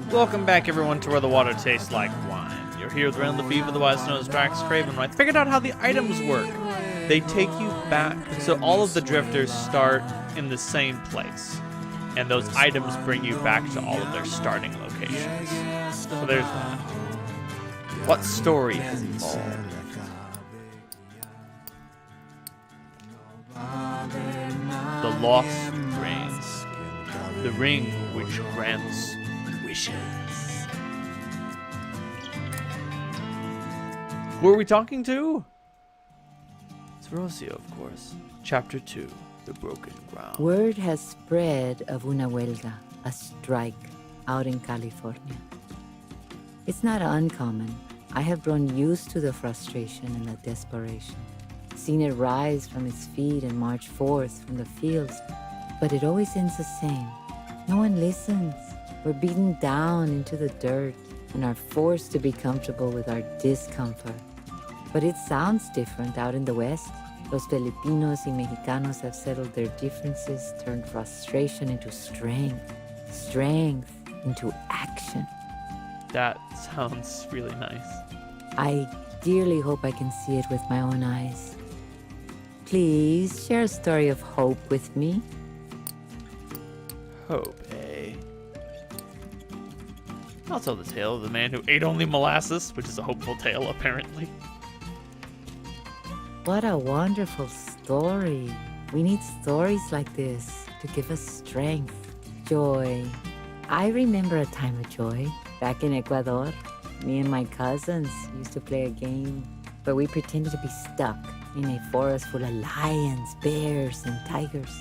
Welcome back, everyone, to Where the Water Tastes Like Wine. You're here with Ren Lefebvre, otherwise known as DraxxKraven. I figured out how the items work. They take you back, so all of the drifters start in the same place, and those items bring you back to all of their starting locations. So there's that. What story has evolved? The Lost Ring. The ring which grants wishes. Who are we talking to? It's Rocio, of course. Chapter 2, The Broken Ground. Word has spread of una huelga, a strike, out in California. It's not uncommon. I have grown used to the frustration and the desperation, seen it rise from its feet and march forth from the fields, but it always ends the same. No one listens. We're beaten down into the dirt and are forced to be comfortable with our discomfort. But it sounds different out in the West. Los Filipinos y Mexicanos have settled their differences, turned frustration into strength, strength into action. That sounds really nice. I dearly hope I can see it with my own eyes. Please share a story of hope with me. Hope, eh? I'll tell the tale of the man who ate only molasses, which is a hopeful tale, apparently. What a wonderful story. We need stories like this to give us strength, joy. I remember a time of joy. Back in Ecuador, me and my cousins used to play a game where we pretended to be stuck in a forest full of lions, bears, and tigers.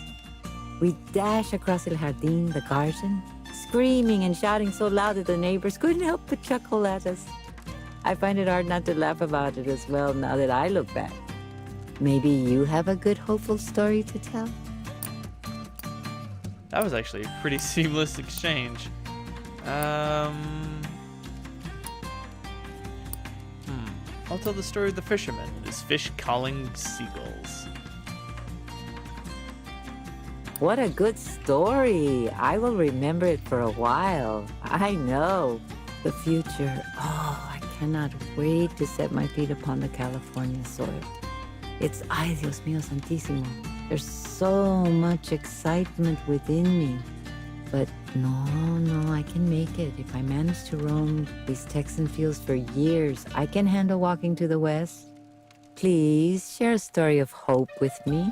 We'd dash across El Jardín, the garden, screaming and shouting so loud that the neighbors couldn't help but chuckle at us. I find it hard not to laugh about it as well now that I look back. Maybe you have a good, hopeful story to tell? That was actually a pretty seamless exchange. I'll tell the story of the fisherman and his fish calling seagulls. What a good story. I will remember it for a while. I know. The future. Oh, I cannot wait to set my feet upon the California soil. It's ay Dios mío santísimo. There's so much excitement within me. But no, I can make it. If I manage to roam these Texan fields for years, I can handle walking to the west. Please share a story of hope with me.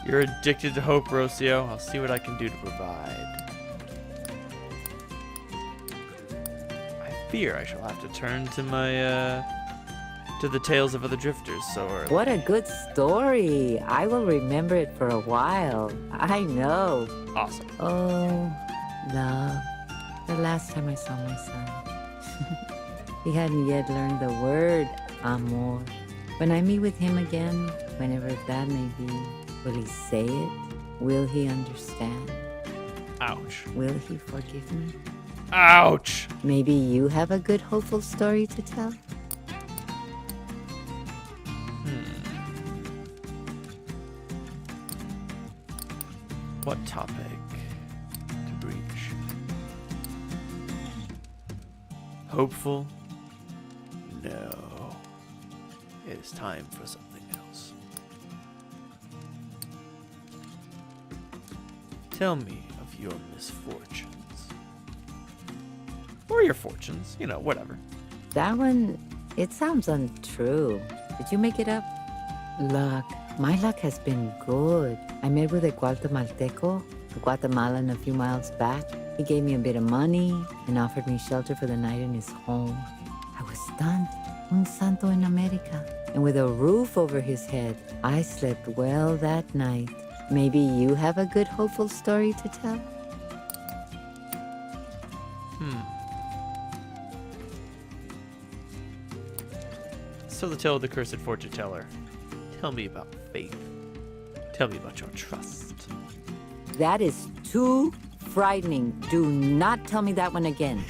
You're addicted to hope, Rocio. I'll see what I can do to provide. I fear I shall have to turn to my, to the tales of other drifters so early. What a good story. I will remember it for a while. I know. Awesome. Oh, love. The last time I saw my son. He hadn't yet learned the word amor. When I meet with him again, whenever that may be, will he say it? Will he understand? Ouch. Will he forgive me? Ouch! Maybe you have a good, hopeful story to tell? What topic to breach? Hopeful? No. It is time for something else. Tell me of your misfortunes. Or your fortunes, you know, whatever. That one, it sounds untrue. Did you make it up? Luck. My luck has been good. I met with a Guatemalteco, a Guatemalan a few miles back. He gave me a bit of money and offered me shelter for the night in his home. I was stunned. Un santo en America. And with a roof over his head, I slept well that night. Maybe you have a good, hopeful story to tell? So the tale of the cursed fortune teller. Tell me about faith. Tell me about your trust. That is too frightening. Do not tell me that one again.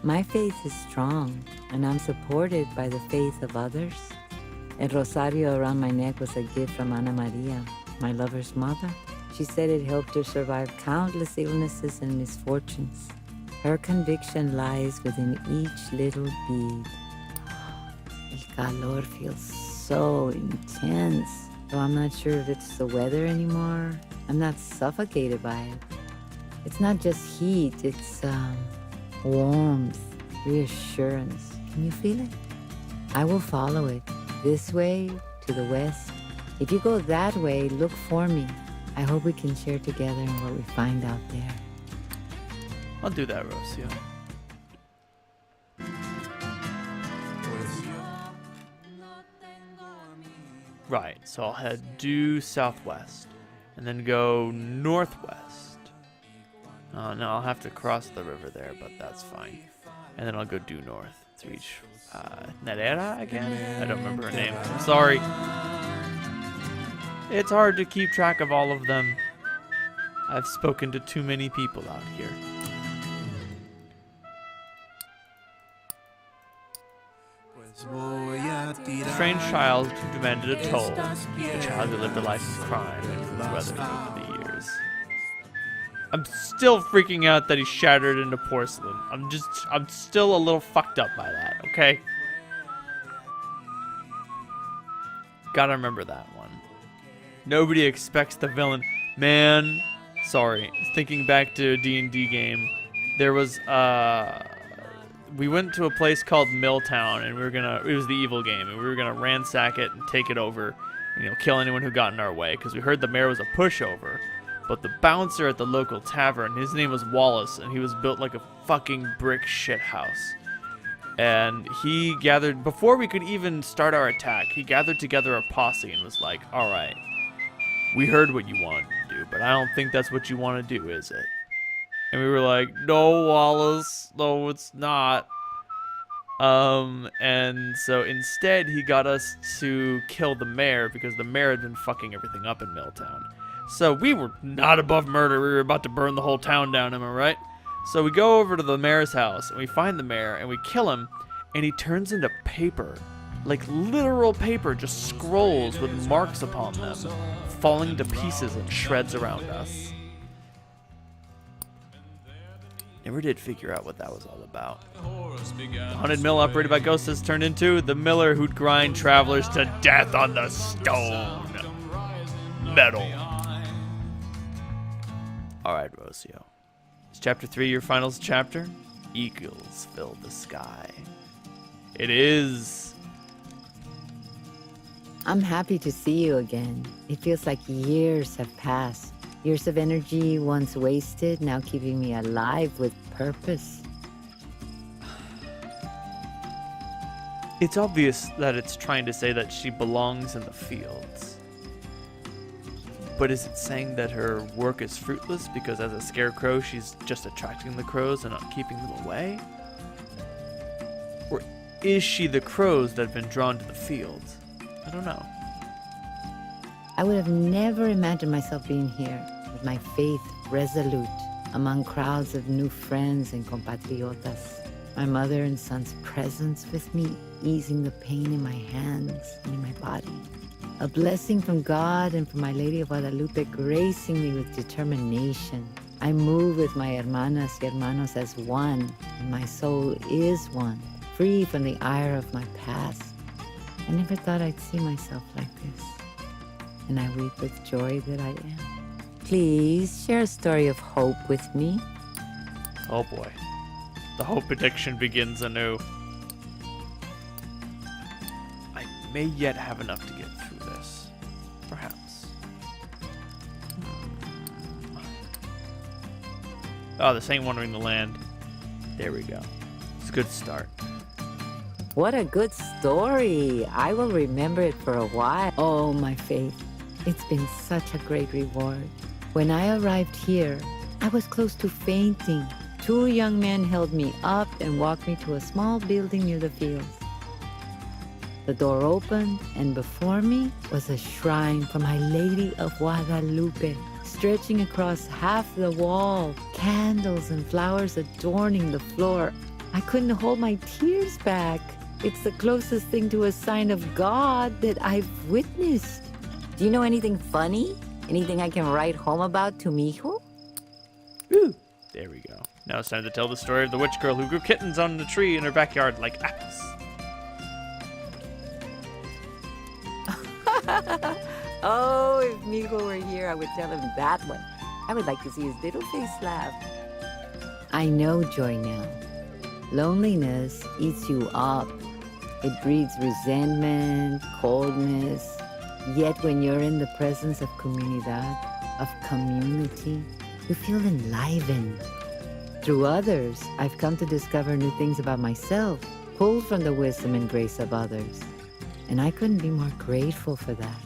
My faith is strong, and I'm supported by the faith of others. El rosario around my neck was a gift from Ana Maria, my lover's mother. She said it helped her survive countless illnesses and misfortunes. Her conviction lies within each little bead. El calor feels so intense. Though I'm not sure if it's the weather anymore. I'm not suffocated by it. It's not just heat, it's warmth, reassurance. Can you feel it? I will follow it. This way, to the west. If you go that way, look for me. I hope we can share together in what we find out there. I'll do that, Rocio. Right, so I'll head due southwest and then go northwest. Oh, no, I'll have to cross the river there, but that's fine. And then I'll go due north to reach Nerera again? I don't remember her name. I'm sorry. It's hard to keep track of all of them. I've spoken to too many people out here. A strange child who demanded a toll. A child who lived a life of crime and was weathered over the years. I'm still freaking out that he shattered into porcelain. I'm still a little fucked up by that, okay? Gotta remember that one. Nobody expects the villain. Man, sorry. Thinking back to a D&D game, there was, we went to a place called Milltown, and it was the evil game, and we were gonna ransack it and take it over, kill anyone who got in our way, because we heard the mayor was a pushover. But the bouncer at the local tavern, his name was Wallace, and he was built like a fucking brick shithouse. And he gathered, before we could even start our attack, he gathered together a posse and was like, alright, we heard what you wanted to do, but I don't think that's what you want to do, is it? And we were like, no, Wallace, no, it's not. And so instead he got us to kill the mayor because the mayor had been fucking everything up in Milltown. So we were not above murder. We were about to burn the whole town down, am I right? So we go over to the mayor's house, and we find the mayor, and we kill him, and he turns into paper. Like literal paper, just scrolls with marks upon them, falling to pieces and shreds around us. Never did figure out what that was all about. The haunted mill operated by ghosts has turned into the miller who'd grind travelers to death on the stone. Metal. Alright, Rocio. Is chapter 3 your finals chapter? Eagles fill the sky. It is. I'm happy to see you again. It feels like years have passed. Years of energy once wasted, now keeping me alive with purpose. It's obvious that it's trying to say that she belongs in the fields. But is it saying that her work is fruitless because as a scarecrow she's just attracting the crows and not keeping them away? Or is she the crows that have been drawn to the fields? I don't know. I would have never imagined myself being here, with my faith resolute, among crowds of new friends and compatriotas. My mother and son's presence with me, easing the pain in my hands and in my body. A blessing from God and from My Lady of Guadalupe gracing me with determination. I move with my hermanas y hermanos as one, and my soul is one, free from the ire of my past. I never thought I'd see myself like this, and I weep with joy that I am. Please share a story of hope with me. Oh boy. The hope addiction begins anew. I may yet have enough to get through this. Perhaps. Oh, this ain't wandering the land. There we go. It's a good start. What a good story. I will remember it for a while. Oh, my faith. It's been such a great reward. When I arrived here, I was close to fainting. 2 young men held me up and walked me to a small building near the fields. The door opened, and before me was a shrine for My Lady of Guadalupe, stretching across half the wall, candles and flowers adorning the floor. I couldn't hold my tears back. It's the closest thing to a sign of God that I've witnessed. Do you know anything funny? Anything I can write home about to mi hijo? Ooh, there we go. Now it's time to tell the story of the witch girl who grew kittens on the tree in her backyard like apples. Oh, if Mijo were here, I would tell him that one. I would like to see his little face laugh. I know joy now. Loneliness eats you up. It breeds resentment, coldness. Yet when you're in the presence of comunidad, of community, you feel enlivened. Through others, I've come to discover new things about myself, pulled from the wisdom and grace of others. And I couldn't be more grateful for that.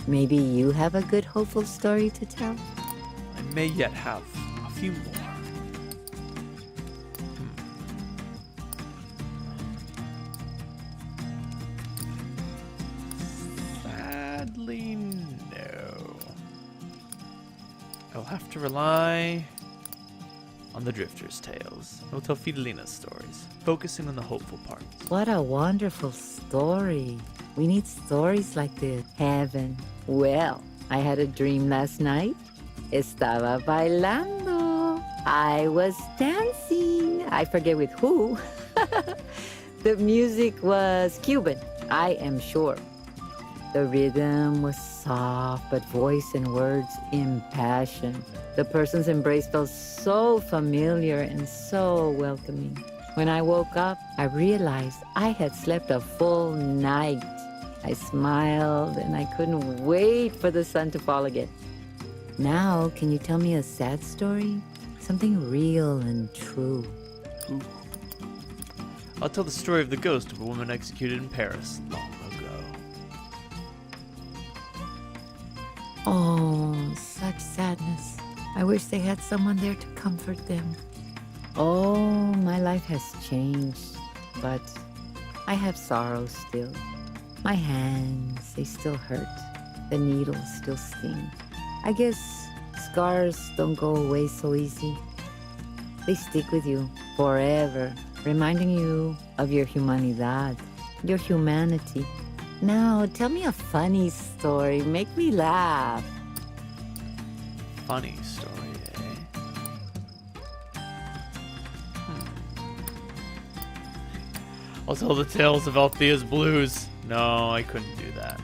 Maybe you have a good, hopeful story to tell? I may yet have a few more. Sadly, no. I'll have to rely on the Drifters' tales. I'll tell Fidelina's stories, focusing on the hopeful parts. What a wonderful story. We need stories like this. Heaven. Well, I had a dream last night. Estaba bailando. I was dancing. I forget with who. The music was Cuban, I am sure. The rhythm was soft, but voice and words impassioned. The person's embrace felt so familiar and so welcoming. When I woke up, I realized I had slept a full night. I smiled and I couldn't wait for the sun to fall again. Now, can you tell me a sad story? Something real and true. Ooh. I'll tell the story of the ghost of a woman executed in Paris long ago. Oh, such sadness. I wish they had someone there to comfort them. Oh, my life has changed, but I have sorrow still. My hands, they still hurt. The needles still sting. I guess scars don't go away so easy. They stick with you forever, reminding you of your humanidad, your humanity. Now, tell me a funny story. Make me laugh. Funny story, eh? I'll tell the tales of Althea's blues. No, I couldn't do that.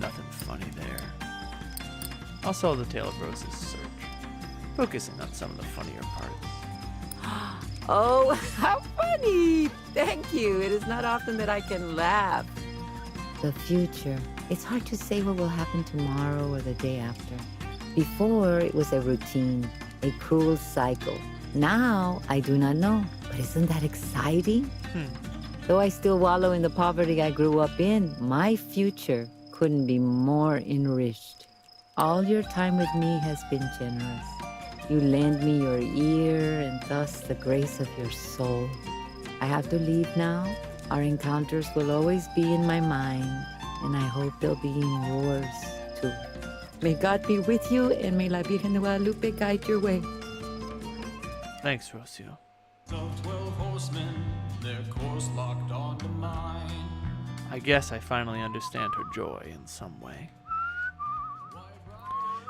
Nothing funny there. I'll tell the tale of Rose's search, focusing on some of the funnier parts. Oh, how funny! Thank you. It is not often that I can laugh. The future. It's hard to say what will happen tomorrow or the day after. Before, it was a routine, a cruel cycle. Now, I do not know. But isn't that exciting? Though I still wallow in the poverty I grew up in, my future couldn't be more enriched. All your time with me has been generous. You lend me your ear and thus the grace of your soul. I have to leave now. Our encounters will always be in my mind, and I hope they'll be in yours too. May God be with you, and may La Virgen de Guadalupe guide your way. Thanks, Rocio. Of 12 horsemen, their course locked onto mine. I guess I finally understand her joy in some way.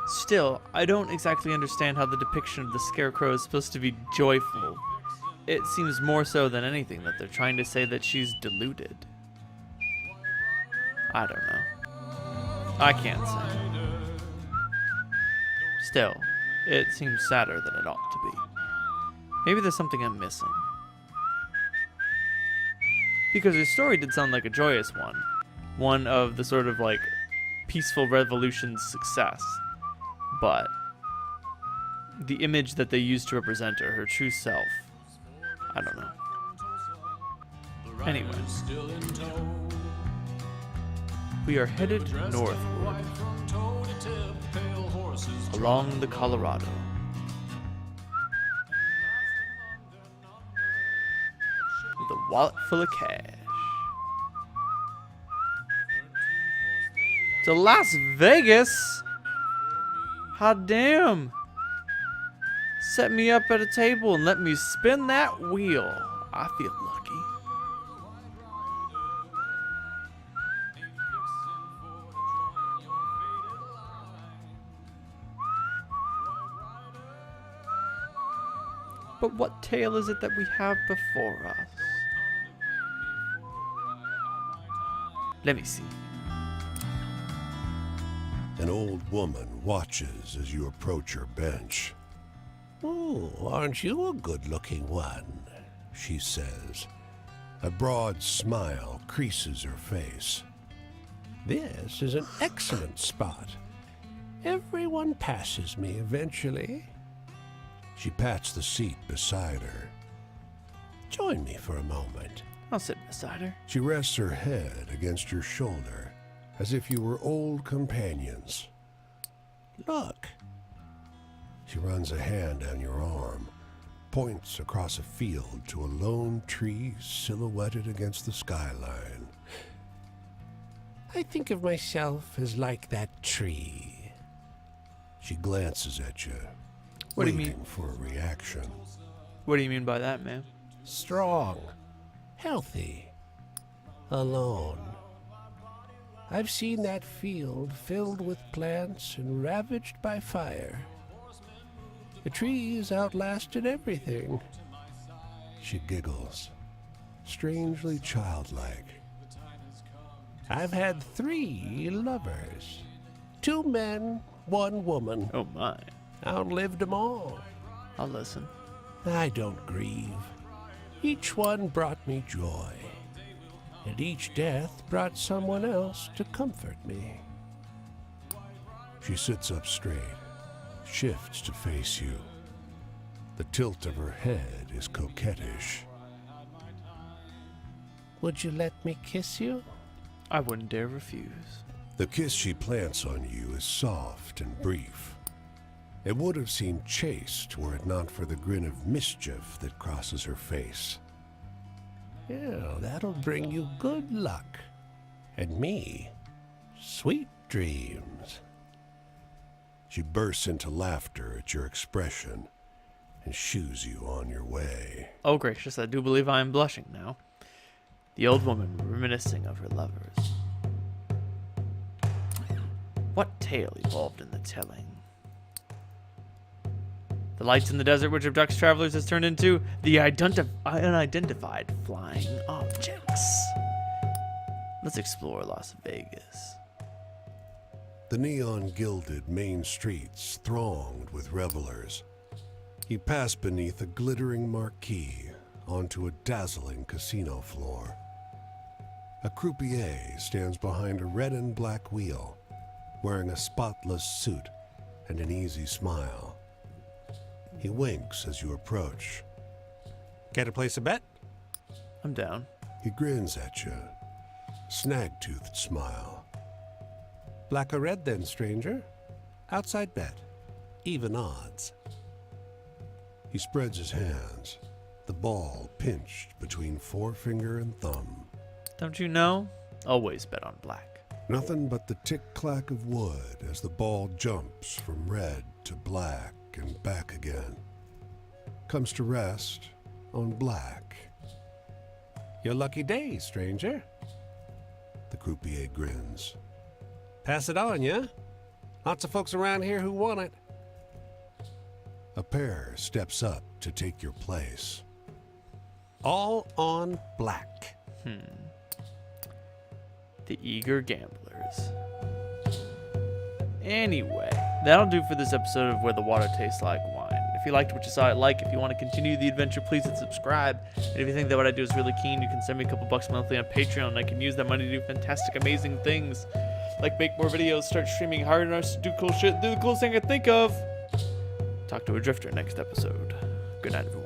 Still, I don't exactly understand how the depiction of the Scarecrow is supposed to be joyful. It seems more so than anything that they're trying to say that she's deluded. I don't know. I can't say. Still, it seems sadder than it ought to be. Maybe there's something I'm missing. Because her story did sound like a joyous one. One of the sort of like peaceful revolution's success. But the image that they used to represent her true self, I don't know. Anyway, we are headed northward along the Colorado. With a wallet full of cash. To Las Vegas? Hot damn. Set me up at a table and let me spin that wheel. I feel lucky. But what tale is it that we have before us? Let me see. An old woman watches as you approach her bench. "Oh, aren't you a good-looking one?" she says. A broad smile creases her face. "This is an excellent spot. Everyone passes me eventually." She pats the seat beside her. "Join me for a moment." I'll sit beside her. She rests her head against your shoulder, as if you were old companions. "Look." She runs a hand down your arm, points across a field to a lone tree silhouetted against the skyline. "I think of myself as like that tree." She glances at you, What do you waiting mean? for a reaction. What do you mean by that, ma'am? Strong, healthy, alone. I've seen that field filled with plants and ravaged by fire. The trees outlasted everything. She giggles, strangely childlike. I've had 3 lovers. 2 men, 1 woman. Oh my. Outlived them all. I'll listen. I don't grieve. Each one brought me joy, and each death brought someone else to comfort me. She sits up straight, shifts to face you. The tilt of her head is coquettish. "Would you let me kiss you?" I wouldn't dare refuse. The kiss she plants on you is soft and brief. It would have seemed chaste were it not for the grin of mischief that crosses her face. "Yeah, that'll bring you good luck. And me, sweet dreams." She bursts into laughter at your expression and shoos you on your way. Oh gracious, I do believe I am blushing now. The old woman reminiscing of her lovers. What tale evolved in the telling? The lights in the desert which abducts travelers has turned into the unidentified flying objects. Let's explore Las Vegas. The neon-gilded main streets thronged with revelers. You pass beneath a glittering marquee onto a dazzling casino floor. A croupier stands behind a red and black wheel, wearing a spotless suit and an easy smile. He winks as you approach. "Care to place a bet?" I'm down. He grins at you, snag-toothed smile. "Black or red then, stranger? Outside bet. Even odds." He spreads his hands, the ball pinched between forefinger and thumb. Don't you know? Always bet on black. Nothing but the tick-clack of wood as the ball jumps from red to black and back again. Comes to rest on black. "Your lucky day, stranger." The croupier grins. "Pass it on, yeah? Lots of folks around here who want it." A pair steps up to take your place. "All on black." The eager gamblers. Anyway, that'll do for this episode of Where the Water Tastes Like Wine. If you liked what you saw, like. If you want to continue the adventure, please hit subscribe. And if you think that what I do is really keen, you can send me a couple bucks monthly on Patreon, and I can use that money to do fantastic, amazing things. Like make more videos, start streaming harder, do cool shit, do the coolest thing I can think of. Talk to a drifter next episode. Good night, everyone.